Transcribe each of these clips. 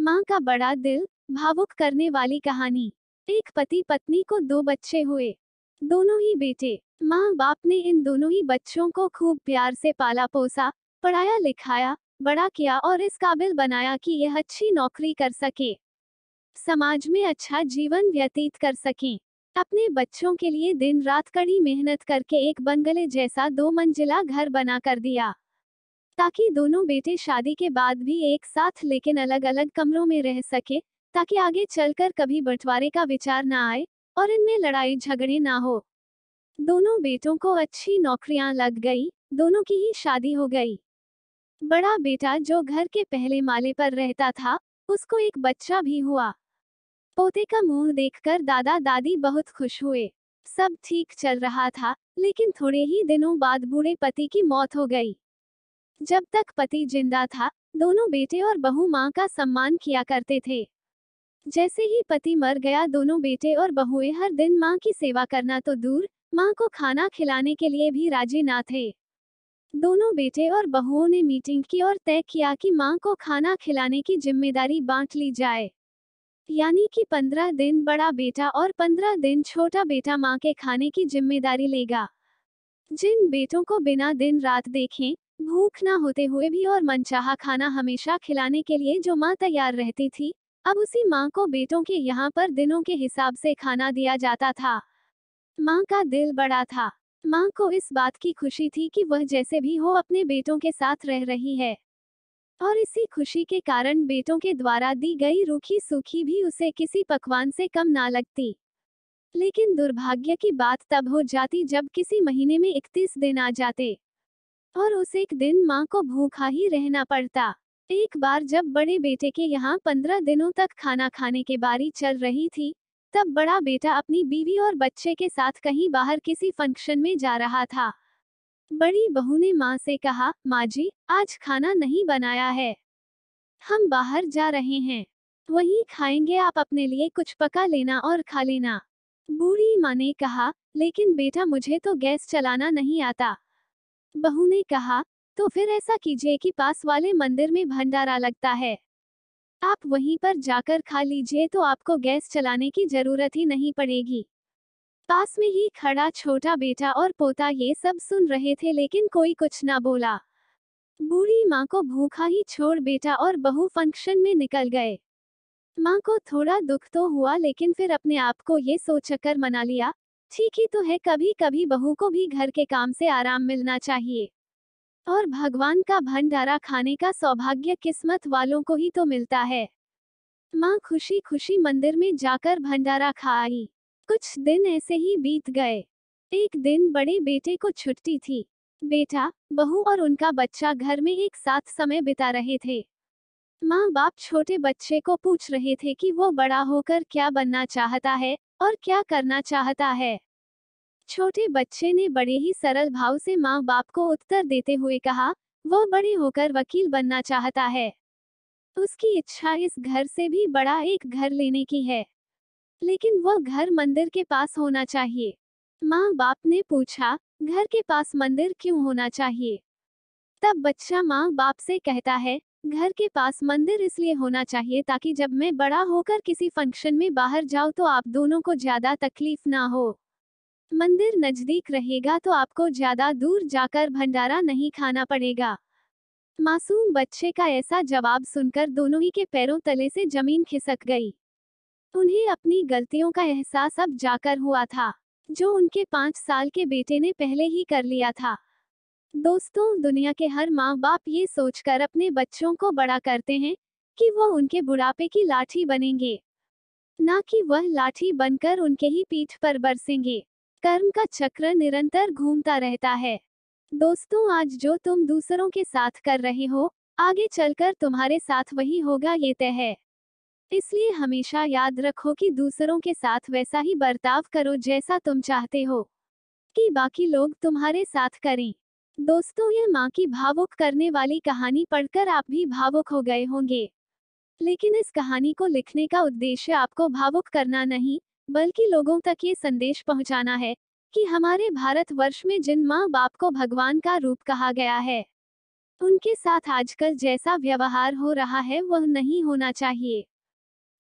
माँ का बड़ा दिल, भावुक करने वाली कहानी। एक पति पत्नी को 2 बच्चे हुए, दोनों ही बेटे। माँ बाप ने इन दोनों ही बच्चों को खूब प्यार से पाला पोसा, पढ़ाया लिखाया, बड़ा किया और इस काबिल बनाया कि यह अच्छी नौकरी कर सके, समाज में अच्छा जीवन व्यतीत कर सकें। अपने बच्चों के लिए दिन रात कड़ी मेहनत करके एक बंगले जैसा 2 मंजिला घर बना कर दिया, ताकि दोनों बेटे शादी के बाद भी एक साथ लेकिन अलग अलग कमरों में रह सके, ताकि आगे चलकर कभी बंटवारे का विचार ना आए और इनमें लड़ाई झगड़े ना हो। दोनों बेटों को अच्छी नौकरियां लग गई, दोनों की ही शादी हो गई। बड़ा बेटा जो घर के पहले माले पर रहता था, उसको एक बच्चा भी हुआ। पोते का मुंह देखकर दादा दादी बहुत खुश हुए। सब ठीक चल रहा था, लेकिन थोड़े ही दिनों बाद बूढ़े पति की मौत हो गई। जब तक पति जिंदा था, दोनों बेटे और बहू माँ का सम्मान किया करते थे। जैसे ही पति मर गया, दोनों बेटे और बहुएं हर दिन माँ की सेवा करना तो दूर, माँ को खाना खिलाने के लिए भी राजी ना थे। दोनों बेटे और बहुओं ने मीटिंग की और तय किया कि माँ को खाना खिलाने की जिम्मेदारी बांट ली जाए। यानी कि 15 दिन बड़ा बेटा और 15 दिन छोटा बेटा माँ के खाने की जिम्मेदारी लेगा। जिन बेटों को बिना दिन रात देखें, भूख ना होते हुए भी और मनचाहा खाना हमेशा खिलाने के लिए जो माँ तैयार रहती थी, अब उसी माँ को बेटों के यहाँ पर दिनों के हिसाब से खाना दिया जाता था। माँ का दिल बड़ा था। माँ को इस बात की खुशी थी कि वह जैसे भी हो अपने बेटों के साथ रह रही है, और इसी खुशी के कारण बेटों के द्वारा दी गई रूखी सूखी भी उसे किसी पकवान से कम ना लगती। लेकिन दुर्भाग्य की बात तब हो जाती जब किसी महीने में 31 दिन आ जाते और उस एक दिन माँ को भूखा ही रहना पड़ता। एक बार जब बड़े बेटे के यहाँ 15 दिनों तक खाना खाने की बारी चल रही थी, तब बड़ा बेटा अपनी बीवी और बच्चे के साथ कहीं बाहर किसी फंक्शन में जा रहा था। बड़ी बहू ने माँ से कहा, माँ जी, आज खाना नहीं बनाया है, हम बाहर जा रहे हैं, वहीं खाएंगे, आप अपने लिए कुछ पका लेना और खा लेना। बूढ़ी माँ ने कहा, लेकिन बेटा मुझे तो गैस चलाना नहीं आता। बहू ने कहा, तो फिर ऐसा कीजिए कि पास वाले मंदिर में भंडारा लगता है, आप वहीं पर जाकर खा लीजिए, तो आपको गैस चलाने की जरूरत ही नहीं पड़ेगी। पास में ही खड़ा छोटा बेटा और पोता ये सब सुन रहे थे, लेकिन कोई कुछ ना बोला। बूढ़ी माँ को भूखा ही छोड़ बेटा और बहू फंक्शन में निकल गए। माँ को थोड़ा दुख तो हुआ, लेकिन फिर अपने आप को ये सोचकर मना लिया, ठीक ही तो है, कभी कभी बहू को भी घर के काम से आराम मिलना चाहिए, और भगवान का भंडारा खाने का सौभाग्य किस्मत वालों को ही तो मिलता है। माँ खुशी खुशी मंदिर में जाकर भंडारा खा आई। कुछ दिन ऐसे ही बीत गए। एक दिन बड़े बेटे को छुट्टी थी। बेटा, बहू और उनका बच्चा घर में एक साथ समय बिता रहे थे। माँ बाप छोटे बच्चे को पूछ रहे थे कि वो बड़ा होकर क्या बनना चाहता है और क्या करना चाहता है। छोटे बच्चे ने बड़े ही सरल भाव से माँ बाप को उत्तर देते हुए कहा, वो बड़े होकर वकील बनना चाहता है। उसकी इच्छा इस घर से भी बड़ा एक घर लेने की है, लेकिन वो घर मंदिर के पास होना चाहिए। माँ बाप ने पूछा, घर के पास मंदिर क्यों होना चाहिए? तब बच्चा माँ बाप से कहता है, घर के पास मंदिर इसलिए होना चाहिए ताकि जब मैं बड़ा होकर किसी फंक्शन में बाहर जाऊँ तो आप दोनों को ज्यादा तकलीफ ना हो। मंदिर नजदीक रहेगा तो आपको ज्यादा दूर जाकर भंडारा नहीं खाना पड़ेगा। मासूम बच्चे का ऐसा जवाब सुनकर दोनों ही के पैरों तले से जमीन खिसक गई। उन्हें अपनी गलतियों का एहसास अब जाकर हुआ था, जो उनके 5 साल के बेटे ने पहले ही कर लिया था। दोस्तों, दुनिया के हर माँ बाप ये सोचकर अपने बच्चों को बड़ा करते हैं कि वो उनके बुढ़ापे की लाठी बनेंगे, ना कि वह लाठी बनकर उनके ही पीठ पर बरसेंगे। कर्म का चक्र निरंतर घूमता रहता है। दोस्तों, आज जो तुम दूसरों के साथ कर रहे हो, आगे चलकर तुम्हारे साथ वही होगा, ये तय है। इसलिए हमेशा याद रखो कि दूसरों के साथ वैसा ही बर्ताव करो जैसा तुम चाहते हो कि बाकी लोग तुम्हारे साथ करें। दोस्तों, यह माँ की भावुक करने वाली कहानी पढ़कर आप भी भावुक हो गए होंगे, लेकिन इस कहानी को लिखने का उद्देश्य आपको भावुक करना नहीं, बल्कि लोगों तक ये संदेश पहुंचाना है कि हमारे भारतवर्ष में जिन माँ बाप को भगवान का रूप कहा गया है, उनके साथ आजकल जैसा व्यवहार हो रहा है वह नहीं होना चाहिए।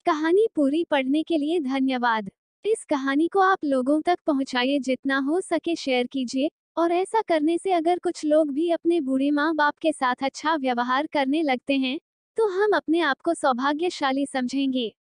कहानी पूरी पढ़ने के लिए धन्यवाद। इस कहानी को आप लोगों तक पहुंचाइए, जितना हो सके शेयर कीजिए, और ऐसा करने से अगर कुछ लोग भी अपने बूढ़े माँ बाप के साथ अच्छा व्यवहार करने लगते हैं, तो हम अपने आप को सौभाग्यशाली समझेंगे।